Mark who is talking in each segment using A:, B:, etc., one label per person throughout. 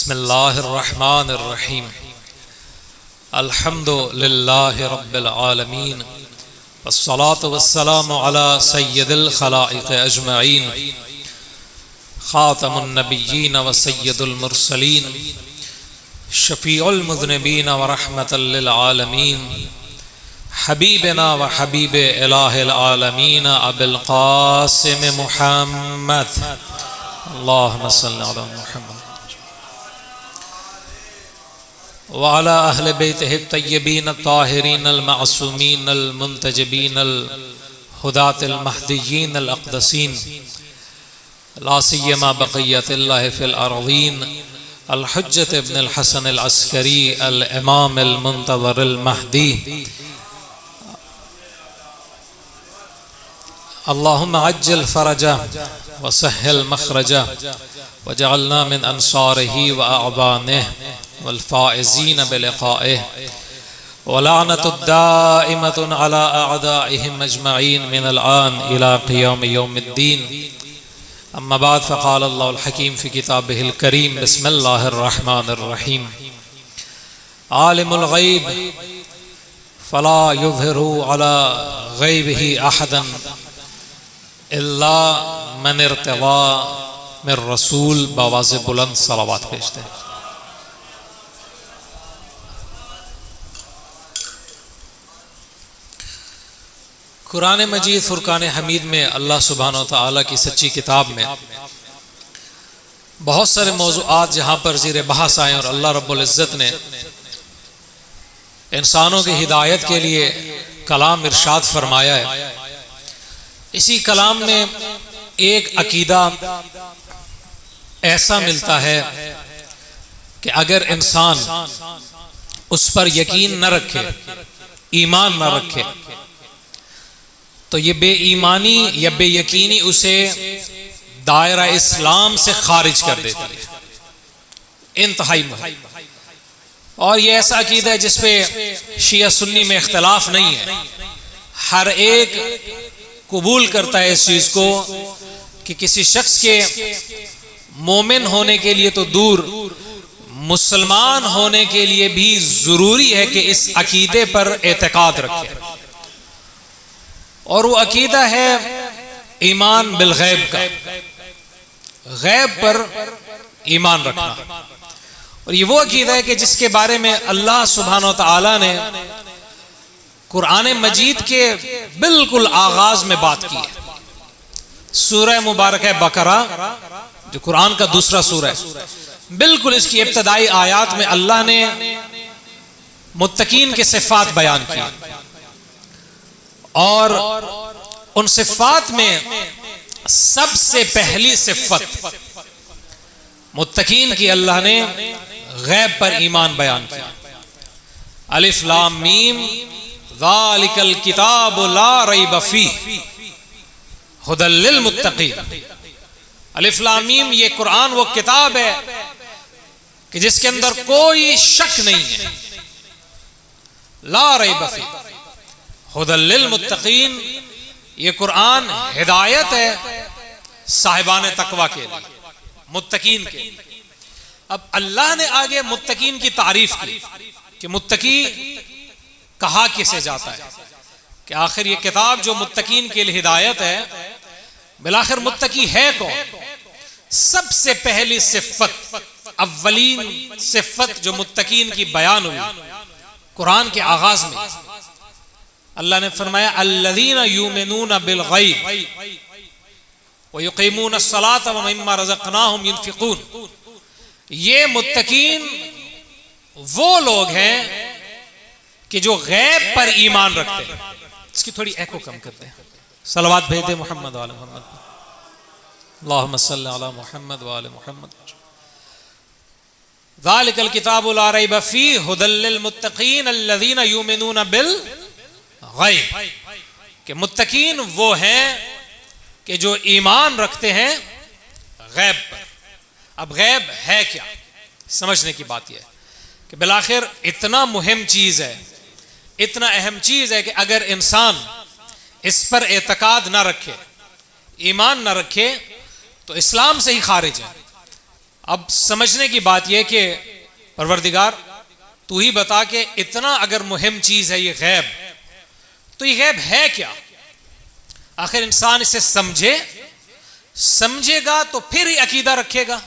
A: बिस्मिल्लाहिर्रहमानिर्रहीम अल्हम्दुलिल्लाहि रब्बिल आलमीन वस्सलातु वस्सलामु अला सय्यिदिल खलाइक़ अजमईन खातमुन नबिय्यीन व सय्यिदुल मुरसलीन शफीउल मुज़निबीन व रहमतल लिल आलमीन हबीबना व हबीब इलाहिल आलमीन अबुल क़ासिम मुहम्मद अल्लाहुम्मा सल्लि अला मुहम्मद व अला अहले बैतिहि तय्यबीन ताहिरीन अल मासूमीन अल मुंतजबीन अल हुदातिल महदिय्यीन अल अक़दसीन ला सिय्यमा बक़ियतिल्लाहि फ़िल अर्ज़ीन अल हुज्जत इब्न अल हसन अल अस्करी अल इमाम अल मुंतज़र अल महदी अल्लाहुम्मा अज्जिल फ़रजा व सहहिल मख़रजा वजअलना मिन अंसारिही व अअवानिही वल फ़ाइज़ीन बिलिक़ाइही व लअनतुद दाइमतुन अला अअदाइहिम अजमईन मिनल आन इला क़ियाम यौमिद्दीन अम्मा बाद फ़क़ाल अल्लाहुल हकीम फ़ी किताबिहिल करीम बिस्मिल्लाहिर रहमानिर रहीम आलिमुल ग़ैब फ़ला युज़हिरु अला ग़ैबिही अहदन इल्ला मन इर्तज़ा मिर रसूल बावाज़े बुलंद सलावत भेजते हैं। कुरान मजीद फुरकान हमीद में अल्लाह सुब्हानहू व तआला की सच्ची किताब में बहुत सारे मौज़ूआत जहाँ पर ज़ीर बहस आए और अल्लाह रब्बुल इज़्ज़त ने इंसानों की हिदायत के लिए कलाम इरशाद फरमाया है। इसी कलाम में एक अकीदा ऐसा मिलता है कि अगर इंसान उस पर यकीन न रखे, ईमान न रखे, तो ये बेईमानी या बेयकीनी उसे दायरा इस्लाम से खारिज कर देती है इंतहाई में। और ये ऐसा अकीदा है जिसपे शिया सुन्नी में इख्तिलाफ नहीं है। हर एक कबूल करता है इस चीज को कि किसी शख्स के मोमिन होने के लिए तो दूर, मुसलमान होने के लिए भी जरूरी है कि इस अकीदे पर एतकाद रखे। और वो अकीदा है ईमान बिल गैब का, गैब पर ईमान रखना। और ये वो अकीदा है कि जिसके बारे में अल्लाह सुब्हानहू व तआला ने कुरान मजीद के बिल्कुल आगाज में बात की है। सूरह मुबारक है बकरा, जो कुरान का दूसरा सूरह है, बिल्कुल इसकी इब्तदाई आयात में अल्लाह ने मुत्तकीन के सिफात बयान की और उन सिफात में सबसे पहली सिफत मुत्तकीन की अल्लाह ने गैब पर ईमान बयान किया। अलिफ लाम मीम ज़ालिकल किताबु ला रैब फ़ीह हुदल लिल मुत्तक़ीन। अलिफ लाम मीम, ये कुरान वो किताब है कि जिसके अंदर कोई शक नहीं है। ला रैब फ़ीह हुदल लिल मुत्तक़ीन, ये कुरान हिदायत है साहिबान तकवा के लिए, मुत्तकीन के। अब अल्लाह ने आगे मुत्तकीन की तारीफ की कि मुत्तकी कहा किसे जाता है, कि आखिर ये किताब जो मुत्तकीन के लिए हिदायत है, बिलाखिर मुत्तकी है कौन। सबसे पहली सिफत, अव्वलीन सिफत जो मुत्तकीन की बयान हुई कुरान के आगाज में, अल्लाह ने फरमाया अल्लज़ीना युमिनूना बिल गैब व युक़ीमूना अस्सलाता व मिम्मा रज़क़नाहुम युनफ़िक़ून। ये मुत्तकीन वो लोग हैं कि जो गैब पर ईमान रखते हैं। इसकी थोड़ी एको कम करते हैं, सलवात भेज दे मोहम्मद वाले मोहम्मद, अल्लाहुम्मा सल्लि अला मोहम्मद वाले मोहम्मद। ज़ालिकल किताबु ला रैब फ़ीह हुदल लिल मुत्तक़ीन अल्लज़ीना युमिनूना बिल गैब, कि मुत्तकीन वो हैं कि जो ईमान रखते हैं गैब पर। अब गैब है क्या, समझने की बात यह है कि बिलाखिर इतना मुहिम चीज है, इतना अहम चीज है कि अगर इंसान इस पर एतकाद ना रखे, ईमान ना रखे, तो इस्लाम से ही खारिज है। अब समझने की बात यह कि परवरदिगार तू ही बता कि इतना अगर मुहिम चीज है ये गैब, तो ये गैब है क्या? आखिर इंसान इसे समझेगा तो फिर ही अकीदा रखेगा।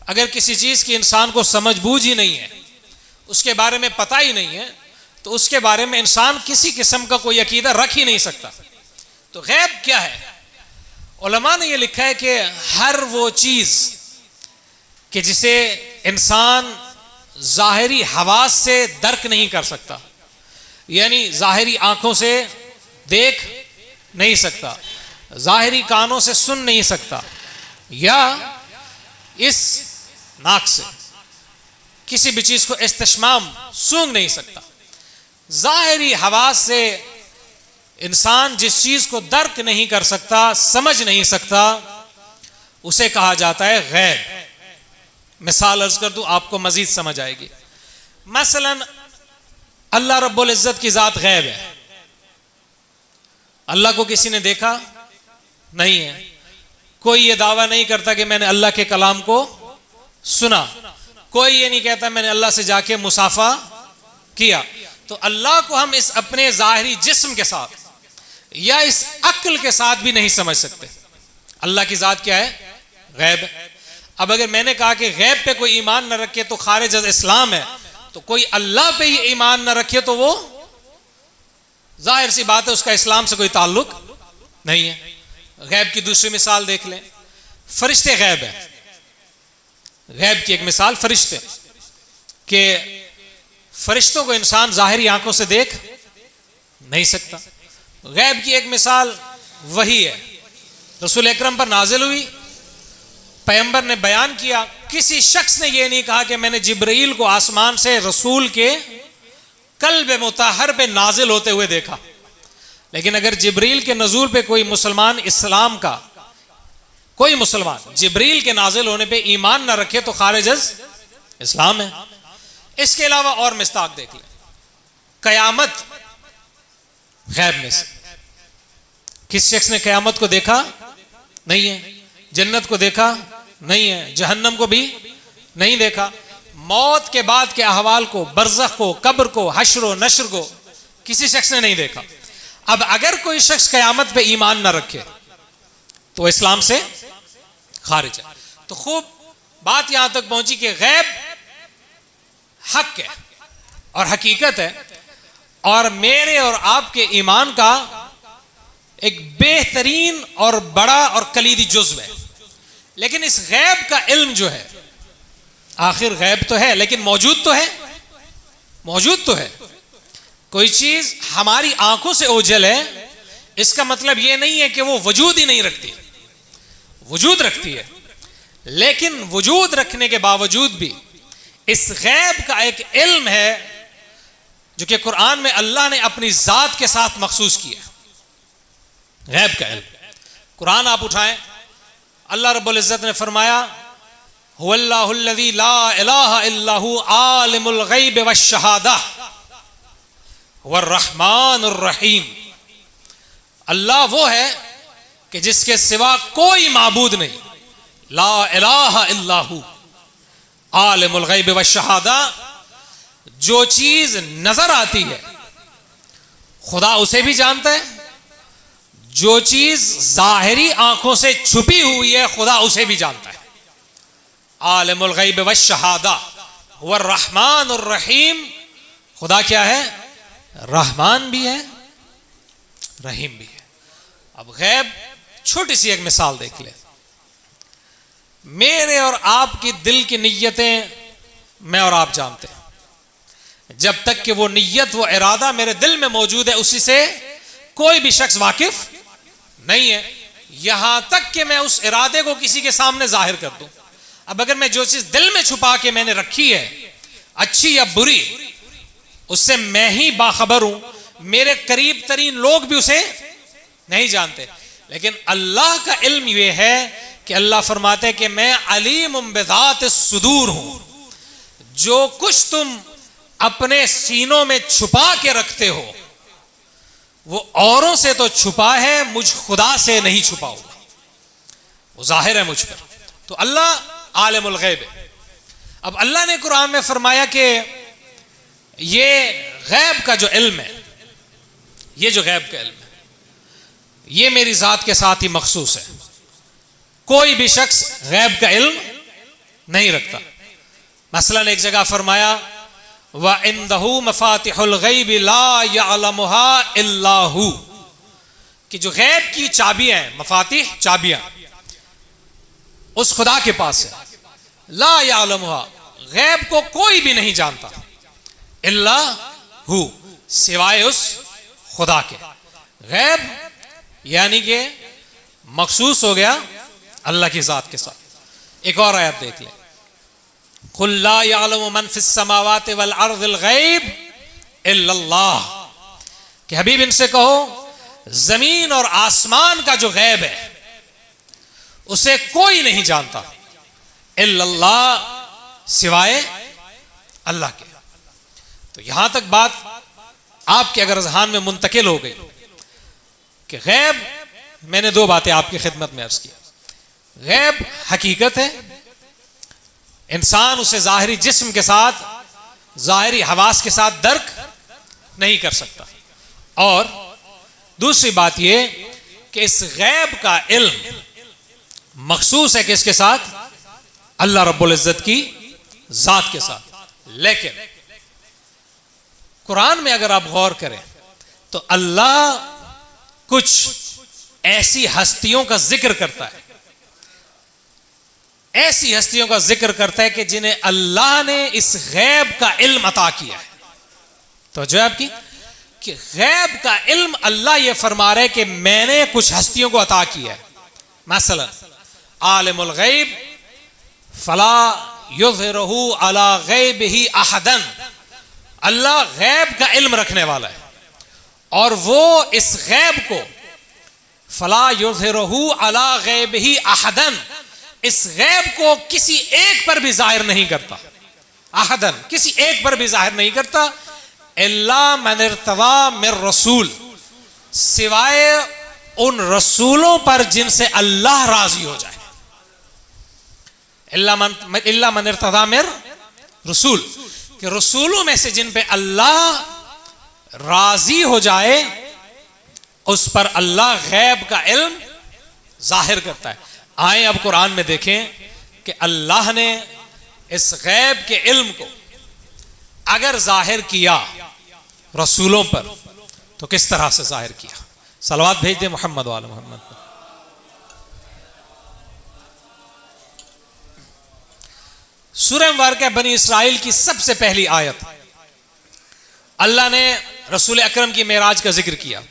A: अगर किसी चीज की इंसान को समझ बूझ ही नहीं है, उसके बारे में पता ही नहीं है, तो उसके बारे में इंसान किसी किस्म का कोई अकीदा रख ही नहीं सकता। तो गैब क्या है? उलमा ने यह लिखा है कि हर वो चीज कि जिसे इंसान जाहिरी हवास से दर्क नहीं कर सकता, यानी जाहिरी आंखों से देख नहीं सकता, जाहिरी कानों से सुन नहीं सकता, या इस नाक से किसी भी चीज को इस्तेशमाम सूंघ नहीं सकता, जाहिरी हवास से इंसान जिस चीज को दर्क नहीं कर सकता, समझ नहीं सकता, उसे कहा जाता है गैब। मिसाल अर्ज कर दूं, आपको मजीद समझ आएगी। मसलन अल्लाह रब्बुल इज्जत की जात गैब है। अल्लाह को किसी ने देखा नहीं है, कोई ये दावा नहीं करता कि मैंने अल्लाह के कलाम को सुना, कोई ये नहीं कहता मैंने अल्लाह से जाके मुसाफा किया। तो अल्लाह को हम इस अपने जाहिरी जिस्म के साथ या इस अक्ल के साथ भी नहीं समझ सकते। अल्लाह की जात क्या है? गैब। अब अगर मैंने कहा कि गैब पे कोई ईमान न रखे तो खारिज अज इस्लाम है, तो कोई अल्लाह पे ही ईमान न रखे तो वो जाहिर सी बात है उसका इस्लाम से कोई ताल्लुक नहीं है। गैब की दूसरी मिसाल देख लें, फरिश्ते गैब है। गैब की एक मिसाल फरिश्ते, कि फरिश्तों को इंसान जाहिरी आंखों से देख नहीं सकता। गैब की एक मिसाल वही है, रसूल अकरम पर नाजिल हुई, पैगंबर ने बयान किया, किसी शख्स ने यह नहीं कहा कि मैंने जिब्रील को आसमान से रसूल के कल्ब मुताहर पे नाजिल होते हुए देखा। लेकिन अगर जिब्रील के नजूल पे कोई मुसलमान, इस्लाम का कोई मुसलमान जिब्रील के नाजिल होने पे ईमान ना रखे तो खारिज इस्लाम है। इसके अलावा और मिस्ताक देख ले, कयामत गैब में से। किस शख्स ने कयामत को देखा नहीं है, जन्नत को देखा नहीं है, जहन्नम को भी नहीं देखा, मौत के बाद के अहवाल को, बरज़ख को, कब्र को, हश्र व नश्र को किसी शख्स ने नहीं देखा। अब अगर कोई शख्स कयामत पे ईमान ना रखे तो इस्लाम से खारिज है। तो खूब बात यहां तक पहुंची कि गैब हक है और हकीकत है, और मेरे और आपके ईमान का एक बेहतरीन और बड़ा और कलीदी जुज़्व है। लेकिन इस गैब का इल्म जो है, आखिर गैब तो है लेकिन मौजूद तो है, मौजूद तो है। कोई चीज हमारी आंखों से ओझल है, इसका मतलब यह नहीं है कि वो वजूद ही नहीं रखती, वजूद रखती है। लेकिन वजूद रखने के बावजूद भी इस गैब का एक इल्म है जो कि कुरान में अल्लाह ने अपनी जात के साथ मखसूस किया। गैब का इल्म कुरान आप उठाएं, अल्लाह रब्बुल इज्जत ने फरमाया, हुवल्लाहुल्लज़ी ला इलाहा इल्ला हु आलिमुल गैब वश्शहादा हुवर्रहमानुर रहीम। अल्लाह वो है कि जिसके सिवा कोई माबूद नहीं, ला इलाहा इल्ला हु आलिमुल गैब वश्शहादा। जो चीज नजर आती है खुदा उसे भी जानता है, जो चीज जाहिरी आंखों से छुपी हुई है खुदा उसे भी जानता है। आलिमुल गैब वश्शहादा हुवर्रहमानुर रहीम। खुदा क्या है? रहमान भी है, रहीम भी है। अब गैब, छोटी सी एक मिसाल देख ले। मेरे और आपकी दिल की नीयतें मैं और आप जानते हैं। जब तक कि वो नीयत, वो इरादा मेरे दिल में मौजूद है, उसी से कोई भी शख्स वाकिफ नहीं है, यहां तक कि मैं उस इरादे को किसी के सामने जाहिर कर दूं। अब अगर मैं जो चीज दिल में छुपा के मैंने रखी है, अच्छी या बुरी, उससे मैं ही बाखबर हूं, मेरे करीब तरीन लोग भी उसे नहीं जानते। लेकिन अल्लाह का इल्म यह है कि अल्लाह फरमाते हैं कि मैं अलीमुम बिज़ात सुदूर हूं। जो कुछ तुम अपने सीनों में छुपा के रखते हो वो औरों से तो छुपा है, मुझ खुदा से नहीं छुपा होगा, वो जाहिर है मुझ पर। तो अल्लाह आलिमुल गैब। अब अल्लाह ने कुरान में फरमाया कि ये गैब का जो इल्म है, ये जो गैब का इल्म है, ये मेरी जात के साथ ही मखसूस है। कोई भी शख्स गैब का इल्म नहीं रखता। मसलन एक जगह फरमाया व इंदहू मफातिहुल गैब ला यअलमुहा इल्ला हू, कि जो गैब की चाबियां हैं, मफातिह चाबियां, उस खुदा के पास है। ला यअलमुहा, गैब को कोई भी नहीं जानता, इल्ला हू, सिवाय उस खुदा के। गैब यानी कि मखसूस हो गया अल्लाह की जात के साथ। एक और आयत देख ले, कुल ला यअलमु मन फिस समावाति वल अर्दिल गैब इल्लल्लाह, कि हबीब इनसे कहो जमीन और आसमान का जो गैब है उसे कोई नहीं जानता, इल्लल्लाह, सिवाय अल्लाह के। तो यहां तक बात आपके अगर ज़हन में मुंतकिल हो गई कि गैब, मैंने दो बातें आपकी खिदमत में अर्ज की। गैब हकीकत है, इंसान उसे जाहिरी जिस्म के साथ, जाहिरी हवास के साथ दर्क नहीं कर सकता। और दूसरी बात यह कि इस गैब का इल्म मखसूस है किसके साथ? अल्लाह रब्बुल इज्जत की जात के साथ। लेकिन कुरान में अगर आप गौर करें तो अल्लाह कुछ ऐसी हस्तियों का जिक्र करता है, ऐसी हस्तियों का जिक्र करता है कि जिन्हें अल्लाह ने इस गैब का इल्म अता किया है। तो जो आपकी कि गैब का इल्म अल्लाह यह फरमा रहे कि मैंने कुछ हस्तियों को अता किया है। मसलन आलिमुल गैब फला युज़हिरुहु अला गैबिही अहदन, अल्लाह गैब का इल्म रखने वाला है और वो इस गैब को फला युज़हिरुहु अला गैबिही अहदन, इस गैब को किसी एक पर भी जाहिर नहीं करता। अहदन, किसी एक पर भी जाहिर नहीं करता। इल्ला मन इर्तवा मिर रसूल, सिवाय उन रसूलों पर जिनसे अल्लाह राजी हो जाए। इल्ला मन इर्तवा मिर रसूल, कि रसूलों में से जिन पे अल्लाह राजी हो जाए उस पर अल्लाह गैब का इल्म जाहिर करता है। आए अब कुरान में देखें कि अल्लाह ने इस गैब के इल्म को अगर जाहिर किया रसूलों पर तो किस तरह से जाहिर किया? सलवात भेज दे मोहम्मद वाले मोहम्मद पर। सूरह मुबारक बनी इस्राइल की सबसे पहली आयत, अल्लाह ने रसूल अकरम की मेराज का जिक्र किया।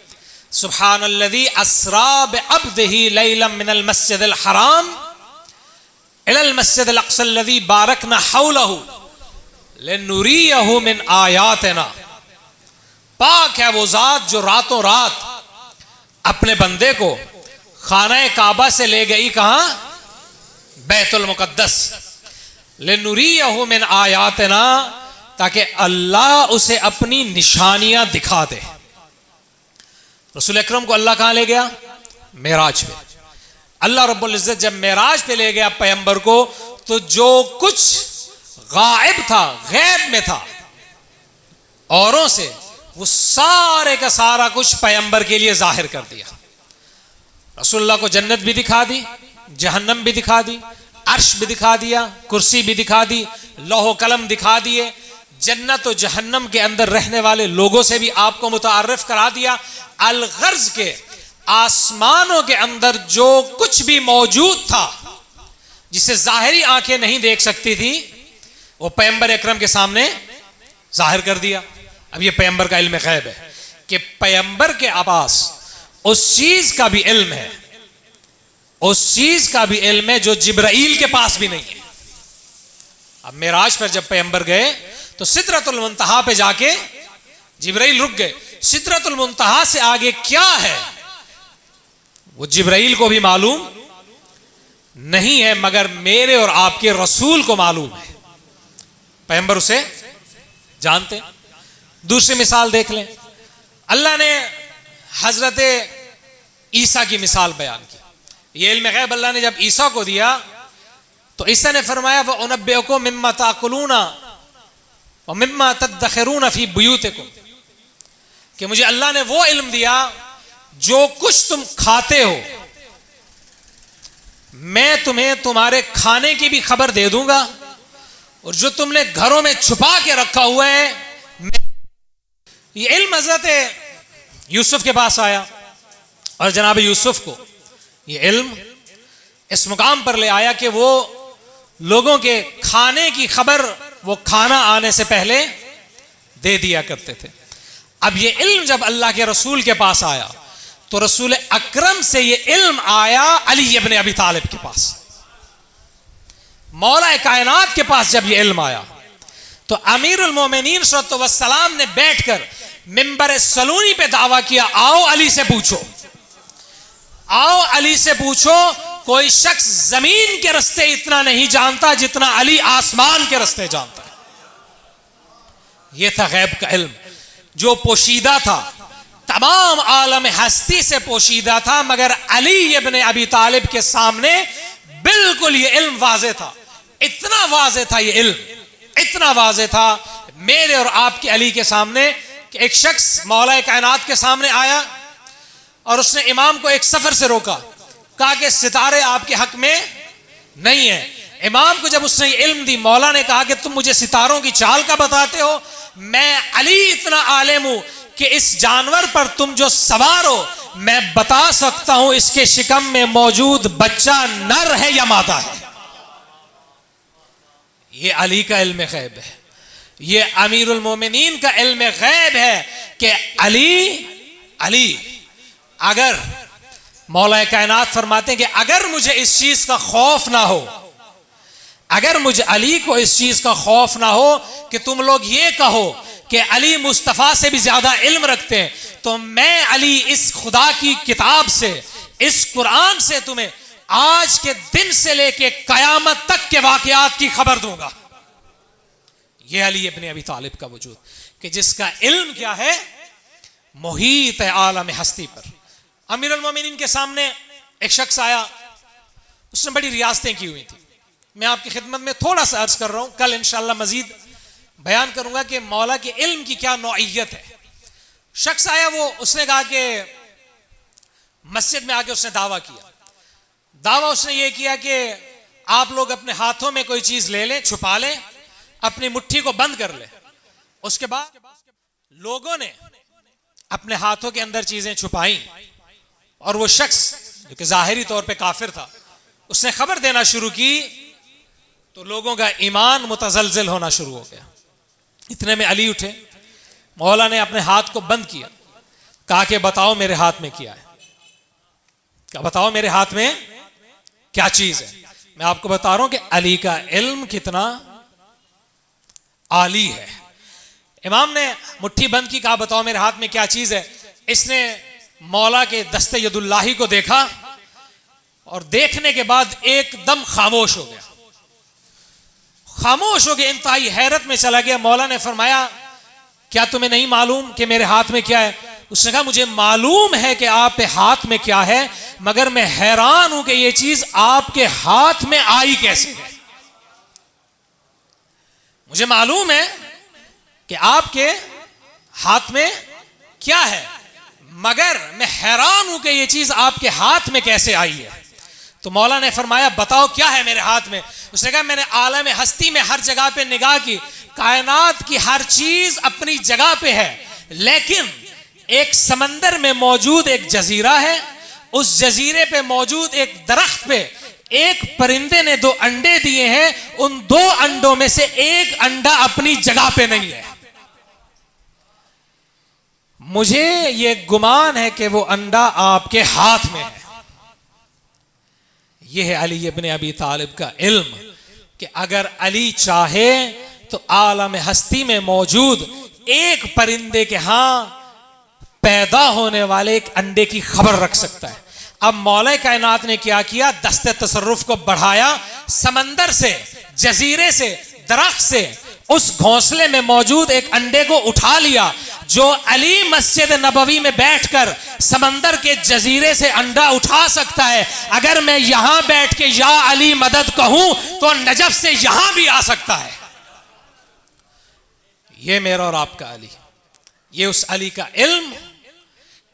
A: सुब्हानल्लज़ी अस्रा बिअब्दिही लैलन मिनल मस्जिदिल हराम इलल मस्जिदिल अक़सल्लज़ी बारकना हौलहु लिनुरियहु मिन आयातिना। पाक है वो जात जो रातों रात अपने बंदे को खाना काबा से ले गई कहां? बैतुल मुक़द्दस। लिनुरियहु मिन आयातिना, ताकि अल्लाह उसे अपनी निशानियां दिखा दे। रसूल अकरम को अल्लाह कहां ले गया? मेराज पे। अल्लाह रब्बुल इज्जत जब मेराज पे ले गया पैगंबर को, तो जो कुछ गायब था, गैब में था औरों से, वो सारे का सारा कुछ पैगंबर के लिए जाहिर कर दिया। रसूलुल्लाह को जन्नत भी दिखा दी, जहन्नम भी दिखा दी, अर्श भी दिखा दिया, कुर्सी भी दिखा दी, लौह कलम दिखा दिए, जन्नत और जहन्नम के अंदर रहने वाले लोगों से भी आपको मुतारिफ करा दिया। अलगर्ज के आसमानों के अंदर जो कुछ भी मौजूद था जिसे जाहिरी आंखें नहीं देख सकती थी, वो पैगंबर अकरम के सामने जाहिर कर दिया। अब ये पैगंबर का इल्म गैब है कि पैगंबर के पास उस चीज का भी इल्म है, उस चीज का भी इल्म है जो जिब्राइल के पास भी नहीं है। अब मेराज पर जब पैगंबर गए तो सिदरतुल मुंतहा पे जाके जिब्राइल रुक गए। सिदरतुल मुंतहा से आगे क्या है वो जिब्राइल को भी मालूम नहीं है, मगर मेरे और आपके रसूल को मालूम है। पैगंबर उसे जानते हैं। दूसरी मिसाल देख लें, अल्लाह ने हजरत ईसा की मिसाल बयान की। ये इल्म गैब अल्लाह ने जब ईसा को दिया तो ईसा ने फरमाया व उनब्बिउकुम मिम्मा ताकुलूना व मिम्मा तदखिरून फी बुयूतिकुम, कि मुझे अल्लाह ने वो इल्म दिया जो कुछ तुम खाते हो मैं तुम्हें तुम्हारे खाने की भी खबर दे दूंगा, और जो तुमने घरों में छुपा के रखा हुआ है ये इल्म हजरत यूसुफ के पास आया और जनाब यूसुफ को ये इल्म इस मुकाम पर ले आया कि वो लोगों के खाने की खबर वो खाना आने से पहले दे दिया करते थे। अब ये इल्म जब अल्लाह के रसूल के पास आया तो रसूल अकरम से ये इल्म आया अली इब्न अबी तालिब के पास। मौला कायनात के पास जब ये इल्म आया तो अमीरुल मोमिनीन सल्लल्लाहु अलैहि वसल्लम ने बैठकर मिंबर सलूनी पे दावा किया, आओ अली से पूछो, आओ अली से पूछो, कोई शख्स जमीन के रास्ते इतना नहीं जानता जितना अली आसमान के रास्ते जानता है। यह था गैब का इल्म जो पोशीदा था, तमाम आलम हस्ती से पोशीदा था, मगर अली इब्न अबी तालिब के सामने बिल्कुल ये इल्म वाज़े था। इतना वाज़े था ये इल्म, इतना वाज़े था मेरे और आपके अली के सामने कि एक शख्स मौला कायनात के सामने आया और उसने इमाम को एक सफर से रोका, कहा कि सितारे आपके हक में नहीं है। इमाम को जब उसने इल्म दी, मौला ने कहा कि तुम मुझे सितारों की चाल का बताते हो, मैं अली इतना आलिम हूं कि इस जानवर पर तुम जो सवार हो मैं बता सकता हूं इसके शिकम में मौजूद बच्चा नर है या मादा है। ये अली का इल्म गैब है, ये अमीरुल मोमिनीन का इल्म गैब है कि अली अगर मौला कायनात फरमाते हैं कि अगर मुझे इस चीज का खौफ ना हो, अगर मुझे अली को इस चीज का खौफ ना हो कि तुम लोग ये कहो कि अली मुस्तफा से भी ज्यादा इल्म रखते हैं, तो मैं अली इस खुदा की किताब से, इस कुरान से तुम्हें आज के दिन से लेके कयामत तक के वाकयात की खबर दूंगा। यह अली इब्न अबी तालिब का वजूद कि जिसका इल्म क्या है, मुहीत है आलम हस्ती पर। अमीरुल मोमिनीन के सामने एक शख्स आया, उसने बड़ी रियासतें की हुई थी। मैं आपकी खिदमत में थोड़ा सा अर्ज कर रहा हूं, कल इंशाअल्लाह मजीद बयान करूंगा कि मौला के इल्म की क्या नौइयत है। शख्स आया, वो उसने कहा कि मस्जिद में आके उसने दावा किया। दावा उसने ये किया कि आप लोग अपने हाथों में कोई चीज ले लें, छुपा लें, अपनी मुट्ठी को बंद कर ले। उसके बाद लोगों ने अपने हाथों के अंदर चीजें छुपाई और वो शख्स जो कि जाहिरी तौर पे काफिर था, उसने खबर देना शुरू की तो लोगों का ईमान मुतजलजिल होना शुरू हो गया। इतने में अली उठे, मौला ने अपने हाथ को बंद किया, कहा कि बताओ मेरे हाथ में क्या है, क्या बताओ मेरे हाथ में क्या चीज है। मैं आपको बता रहा हूं कि अली का इल्म कितना आली है। इमाम ने मुट्ठी बंद की, कहा बताओ मेरे हाथ में क्या चीज है। इसने मौला के दस्ते यदुल्लाही को देखा और देखने के बाद एकदम खामोश हो गया, खामोश हो गया, इंतहाई हैरत में चला गया। मौला ने फरमाया क्या तुम्हें नहीं मालूम कि मेरे हाथ में क्या है? उसने कहा मुझे मालूम है कि आपके हाथ में क्या है, मगर मैं हैरान हूं कि यह चीज आपके हाथ में आई कैसे है। मुझे मालूम है कि आपके हाथ में क्या है, मगर मैं हैरान हूं कि यह चीज आपके हाथ में कैसे आई है। तो मौला ने फरमाया बताओ क्या है मेरे हाथ में। उसने कहा मैंने आलम हस्ती में हर जगह पे निगाह की, कायनात की हर चीज अपनी जगह पे है, लेकिन एक समंदर में मौजूद एक जजीरा है, उस जजीरे पे मौजूद एक दरख्त पे एक परिंदे ने 2 अंडे दिए हैं, उन 2 अंडों में से एक अंडा अपनी जगह पे नहीं है। मुझे यह गुमान है कि वो अंडा आपके हाथ में है। यह है अली इब्न अबी तालिब का इल्म कि अगर अली चाहे तो आलम हस्ती में मौजूद एक परिंदे के हां पैदा होने वाले एक अंडे की खबर रख सकता है। अब मौला कायनात ने क्या किया, दस्ते तसर्रुफ को बढ़ाया, समंदर से, जजीरे से, दरख्त से उस घोंसले में मौजूद एक अंडे को उठा लिया जो अली मस्जिद नबवी में बैठकर समंदर के जजीरे से अंडा उठा सकता है, अगर मैं यहां बैठ के या अली मदद कहूं तो नजफ से यहां भी आ सकता है। ये मेरा और आपका अली, ये उस अली का इल्म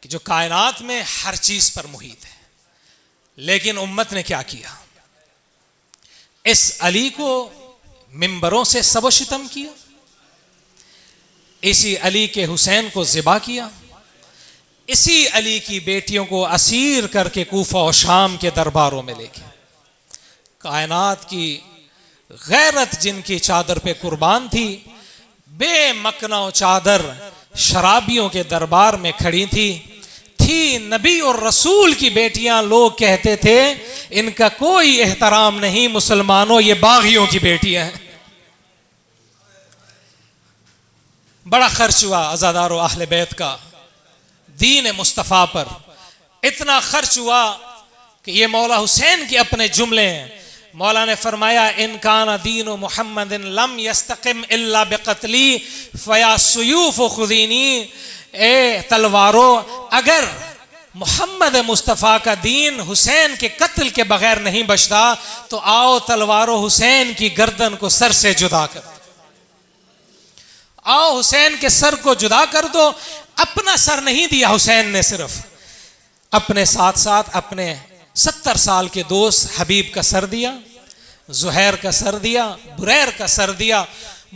A: कि जो कायनात में हर चीज पर मुहित है। लेकिन उम्मत ने क्या किया? इस अली को मिंबरों से सबो शितम किया, इसी अली के हुसैन को ज़िबा किया, इसी अली की बेटियों को असीर करके कूफा और शाम के दरबारों में लेके कायनात की गैरत जिनकी चादर पे कुर्बान थी, बेमकना चादर शराबियों के दरबार में खड़ी थी नबी और रसूल की बेटियां। लोग कहते थे इनका कोई एहतराम नहीं, मुसलमानों ये बागियों की बेटियां हैं। बड़ा खर्च हुआ अज़ादारों अहले बैत का दीन मुस्तफ़ा पर, इतना खर्च हुआ कि ये मौला हुसैन के अपने जुमले हैं। मौला ने फरमाया इन काना दीन मुहम्मदिन लम यस्तकिम इल्ला बिक़त्ली फया सुयूफ खुदीनी। ए तलवारों, अगर मोहम्मद मुस्तफ़ा का दीन हुसैन के कत्ल के बगैर नहीं बचता तो आओ तलवारों हुसैन की गर्दन को सर से जुदा कर दो, आओ हुसैन के सर को जुदा कर दो। अपना सर नहीं दिया हुसैन ने, सिर्फ अपने साथ साथ अपने 70 साल के दोस्त हबीब का सर दिया, जुहैर का सर दिया, बुरैर का सर दिया,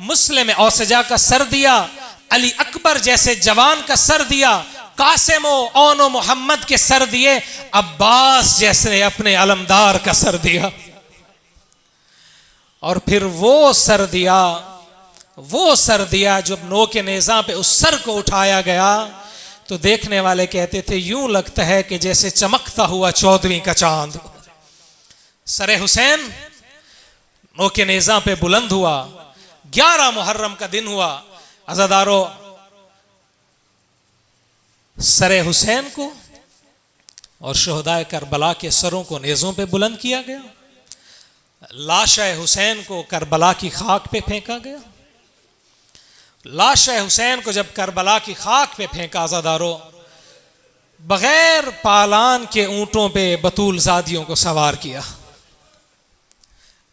A: मुस्लिम औसजा का सर दिया, अली अकबर जैसे जवान का सर दिया, कासिम ओनो मोहम्मद के सर दिए, अब्बास जैसे अपने अलमदार का सर दिया। और फिर वो सर दिया जब नो के नेज़ा पे उस सर को उठाया गया तो देखने वाले कहते थे यूं लगता है कि जैसे चमकता हुआ 14वीं का चांद। सरे हुसैन नो के नेज़ा पे बुलंद हुआ, 11 मुहर्रम का दिन हुआ। अज़ादारों, सरे हुसैन को और शोहदाए करबला के सरों को नेज़ों पे बुलंद किया गया, लाशे हुसैन को करबला की खाक पे फेंका गया। लाशे हुसैन को जब करबला की खाक पे फेंका अज़ादारों, बगैर पालान के ऊंटों पे बतूल ज़ादियों को सवार किया,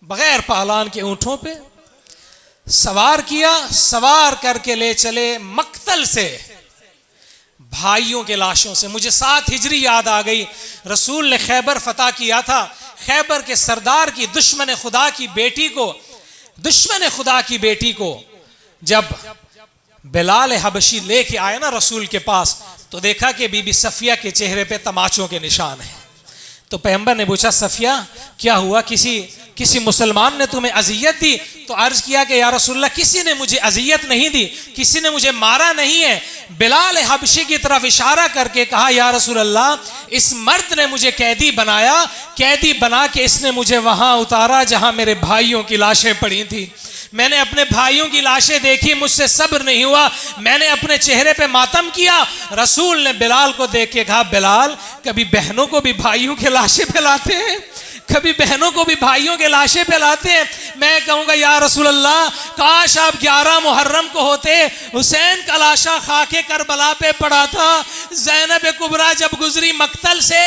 A: बगैर पालान के ऊंटों पे सवार किया, सवार करके ले चले मक्तल से भाइयों के लाशों से। मुझे 7 हिजरी याद आ गई, रसूल ने खैबर फतह किया था। खैबर के सरदार की दुश्मन खुदा की बेटी को जब बिलाल हबशी लेके आए ना रसूल के पास, तो देखा कि बीबी सफिया के चेहरे पे तमाचों के निशान हैं। तो पैगंबर ने पूछा सफिया क्या हुआ, किसी मुसलमान ने तुम्हें अजियत दी? तो अर्ज किया कि या रसूलल्लाह किसी ने मुझे अजियत नहीं दी, किसी ने मुझे मारा नहीं है। बिलाल हबशी की तरफ इशारा करके कहा या रसूलल्लाह इस मर्द ने मुझे कैदी बनाया, कैदी बना के इसने मुझे वहां उतारा जहां मेरे भाइयों की लाशें पड़ी थी। मैंने अपने भाइयों की लाशें देखी, मुझसे सब्र नहीं हुआ, मैंने अपने चेहरे पे मातम किया। रसूल ने बिलाल को देख के कहा बिलाल कभी बहनों को भी भाइयों की लाशें फैलाते हैं, कभी बहनों को भी भाइयों के लाशें फैलाते हैं। मैं कहूंगा या रसूल अल्लाह काश आप 11 मुहर्रम को होते, हुसैन का लाशा खाके करबला पे पड़ा था। ज़ैनब कुबरा जब गुजरी मक्तल से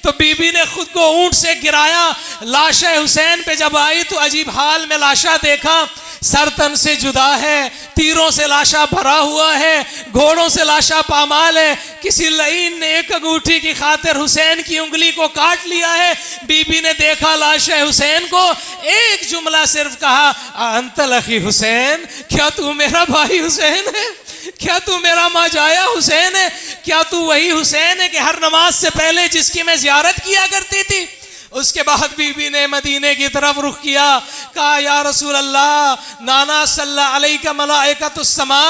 A: तो बीबी ने खुद को ऊंट से गिराया, लाशा हुसैन पे जब आई तो अजीब हाल में लाशा देखा, सर तन से जुदा है, तीरों से लाशा भरा हुआ है, घोड़ों से लाशा पामाल है, किसी लईन ने एक अंगूठी की खातिर हुसैन की उंगली को काट लिया है। बीबी ने देखा लाशा हुसैन को, एक जुमला सिर्फ कहा अंतल अखी हुसैन, क्या तू मेरा भाई हुसैन है, क्या तू मेरा माजाया हुसैन है, क्या तू वही हुसैन है कि हर नमाज से पहले जिसकी मैं जियारत किया करती थी। उसके बाद बीबी ने मदीने की तरफ रुख किया, कहा या रसूल अल्लाह नाना सल्ला अलैका मलाइकतुस समा,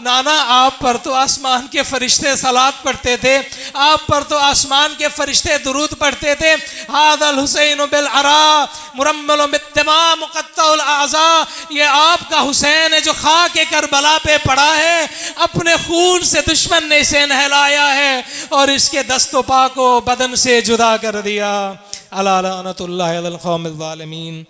A: नाना आप पर तो आसमान के फरिश्ते सलात पढ़ते थे, आप पर तो आसमान के फरिश्ते दुरूद पढ़ते थे। हादल हुसैन बिल अरा मुरम्मल बित्तमा मुक़त्तउल आज़ा, ये आपका हुसैन है जो खाके करबला पे पड़ा है, अपने खून से दुश्मन ने इसे नहलाया है और इसके दस्तों पा को बदन से जुदा कर दिया। अला लानतुल्लाहि अलल कौमिल ज़ालिमीन।